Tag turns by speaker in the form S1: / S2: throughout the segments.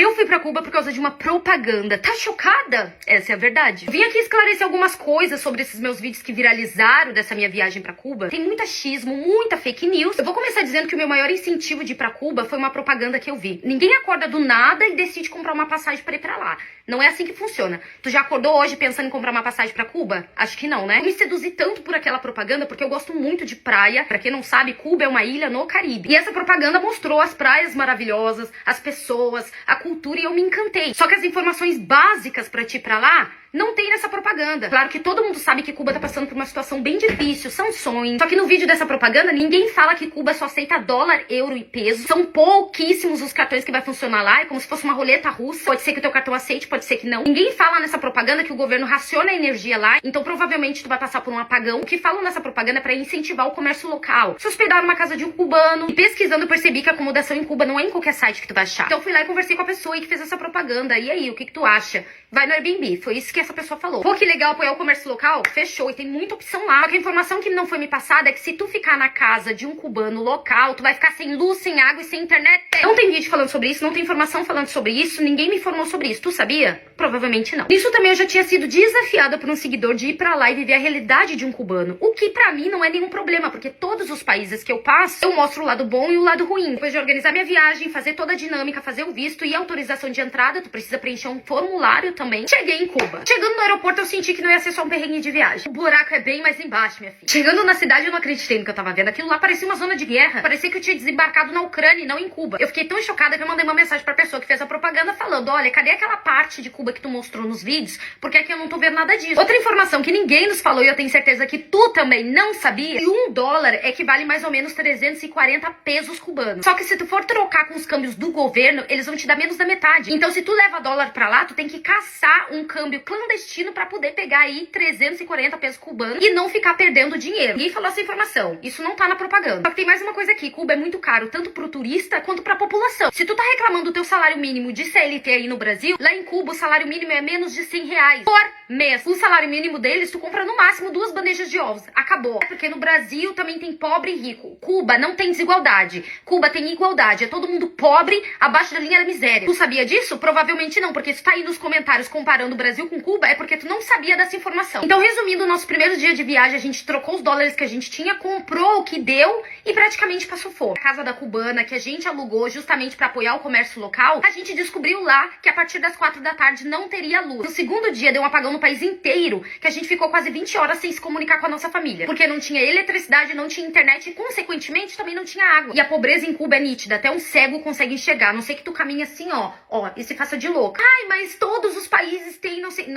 S1: Eu fui pra Cuba por causa de uma propaganda. Tá chocada? Essa é a verdade. Vim aqui esclarecer algumas coisas sobre esses meus vídeos que viralizaram dessa minha viagem pra Cuba. Tem muito achismo, muita fake news. Eu vou começar dizendo que o meu maior incentivo de ir pra Cuba foi uma propaganda que eu vi. Ninguém acorda do nada e decide comprar uma passagem pra ir pra lá. Não é assim que funciona. Tu já acordou hoje pensando em comprar uma passagem pra Cuba? Acho que não, né? Eu me seduzi tanto por aquela propaganda porque eu gosto muito de praia. Pra quem não sabe, Cuba é uma ilha no Caribe. E essa propaganda mostrou as praias maravilhosas, as pessoas, a cultura, e eu me encantei. Só que as informações básicas pra te ir pra lá não tem nessa propaganda. Claro que todo mundo sabe que Cuba tá passando por uma situação bem difícil, sanções. Só que no vídeo dessa propaganda, ninguém fala que Cuba só aceita dólar, euro e peso. São pouquíssimos os cartões que vai funcionar lá. É como se fosse uma roleta russa. Pode ser que o teu cartão aceite, pode ser que não. Ninguém fala nessa propaganda que o governo raciona a energia lá. Então provavelmente tu vai passar por um apagão. O que falam nessa propaganda é pra incentivar o comércio local. Se hospedar numa casa de um cubano. E pesquisando eu percebi que a acomodação em Cuba não é em qualquer site que tu vai achar. Então eu fui lá e conversei com a pessoa que fez essa propaganda. E aí, o que tu acha? Vai no Airbnb. Foi isso que essa pessoa falou. Pô, que legal apoiar o comércio local? Fechou. E tem muita opção lá. Só que a informação que não foi me passada é que se tu ficar na casa de um cubano local, tu vai ficar sem luz, sem água e sem internet. Não tem vídeo falando sobre isso, não tem informação falando sobre isso, ninguém me informou sobre isso. Tu sabia? Provavelmente não. Isso também eu já tinha sido desafiada por um seguidor de ir pra lá e viver a realidade de um cubano. O que pra mim não é nenhum problema, porque todos os países que eu passo, eu mostro o lado bom e o lado ruim. Depois de organizar minha viagem, fazer toda a dinâmica, fazer o visto e a autorização de entrada, tu precisa preencher um formulário também. Cheguei em Cuba. Chegando no aeroporto, eu senti que não ia ser só um perrengue de viagem. O buraco é bem mais embaixo, minha filha. Chegando na cidade, eu não acreditei no que eu tava vendo. Aquilo lá parecia uma zona de guerra. Parecia que eu tinha desembarcado na Ucrânia e não em Cuba. Eu fiquei tão chocada que eu mandei uma mensagem pra pessoa que fez a propaganda falando: olha, cadê aquela parte de Cuba que tu mostrou nos vídeos? Porque aqui eu não tô vendo nada disso. Outra informação que ninguém nos falou e eu tenho certeza que tu também não sabia: que $1 equivale mais ou menos 340 pesos cubanos. Só que se tu for trocar com os câmbios do governo, eles vão te dar menos da metade. Então se tu leva dólar pra lá, tu tem que caçar um câmbio clandestino pra poder pegar aí 340 pesos cubanos e não ficar perdendo dinheiro. Ninguém falou essa informação. Isso não tá na propaganda. Só que tem mais uma coisa aqui. Cuba é muito caro, tanto pro turista quanto pra população. Se tu tá reclamando do teu salário mínimo de CLT aí no Brasil, lá em Cuba o salário mínimo é menos de R$100 por mês. O salário mínimo deles, tu compra no máximo 2 bandejas de ovos. Acabou. É porque no Brasil também tem pobre e rico. Cuba não tem desigualdade. Cuba tem igualdade. É todo mundo pobre abaixo da linha da miséria. Tu sabia disso? Provavelmente não, porque se tu tá aí nos comentários comparando o Brasil com Cuba, é porque tu não sabia dessa informação. Então, resumindo, o nosso primeiro dia de viagem, a gente trocou os dólares que a gente tinha, comprou o que deu e praticamente passou fome. A casa da cubana, que a gente alugou justamente pra apoiar o comércio local, a gente descobriu lá que a partir das 4 da tarde não teria luz. No segundo dia, deu um apagão no país inteiro, que a gente ficou quase 20 horas sem se comunicar com a nossa família. Porque não tinha eletricidade, não tinha internet e, consequentemente, também não tinha água. E a pobreza em Cuba é nítida, até um cego consegue enxergar. A não sei que tu caminha assim, ó, e se faça de louco. Ai, mas todos os países têm, não sei...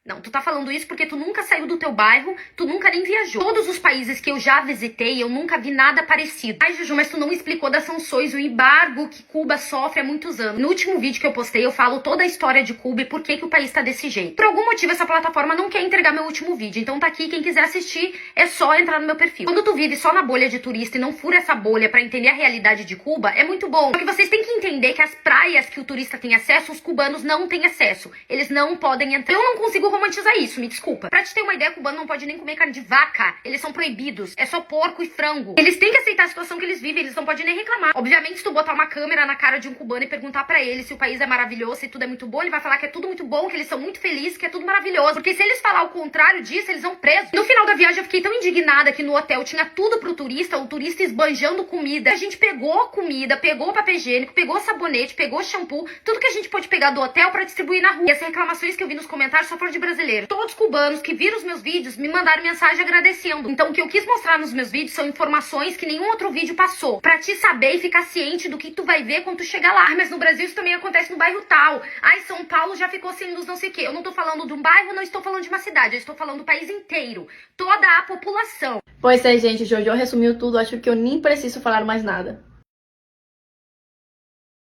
S1: Não, tu tá falando isso porque tu nunca saiu do teu bairro, tu nunca nem viajou. Todos os países que eu já visitei, eu nunca vi nada parecido. Ai, Juju, mas tu não explicou das sanções, o embargo que Cuba sofre há muitos anos. No último vídeo que eu postei, eu falo toda a história de Cuba e por que o país tá desse jeito. Por algum motivo, essa plataforma não quer entregar meu último vídeo, então tá aqui, quem quiser assistir, é só entrar no meu perfil. Quando tu vive só na bolha de turista e não fura essa bolha pra entender a realidade de Cuba, é muito bom. Porque vocês têm que entender que as praias que o turista tem acesso, os cubanos não têm acesso. Eles não podem entrar. Eu não consigo romantizar isso, me desculpa. Pra te ter uma ideia, cubano não pode nem comer carne de vaca. Eles são proibidos. É só porco e frango. Eles têm que aceitar a situação que eles vivem, eles não podem nem reclamar. Obviamente, se tu botar uma câmera na cara de um cubano e perguntar pra ele se o país é maravilhoso, se tudo é muito bom, ele vai falar que é tudo muito bom, que eles são muito felizes, que é tudo maravilhoso. Porque se eles falar o contrário disso, eles vão presos. No final da viagem, eu fiquei tão indignada que no hotel tinha tudo pro turista, o turista esbanjando comida. A gente pegou comida, pegou papel higiênico, pegou sabonete, pegou shampoo, tudo que a gente pôde pegar do hotel pra distribuir na rua. E essas reclamações que eu vi nos comentários só foram de brasileiro. Todos cubanos que viram os meus vídeos me mandaram mensagem agradecendo. Então o que eu quis mostrar nos meus vídeos são informações que nenhum outro vídeo passou. Pra te saber e ficar ciente do que tu vai ver quando tu chegar lá. Mas no Brasil isso também acontece no bairro tal. Ai, São Paulo já ficou sem luz, não sei o quê. Eu não tô falando de um bairro, não estou falando de uma cidade. Eu estou falando do país inteiro. Toda a população.
S2: Pois é, gente, Jojo resumiu tudo. Acho que eu nem preciso falar mais nada.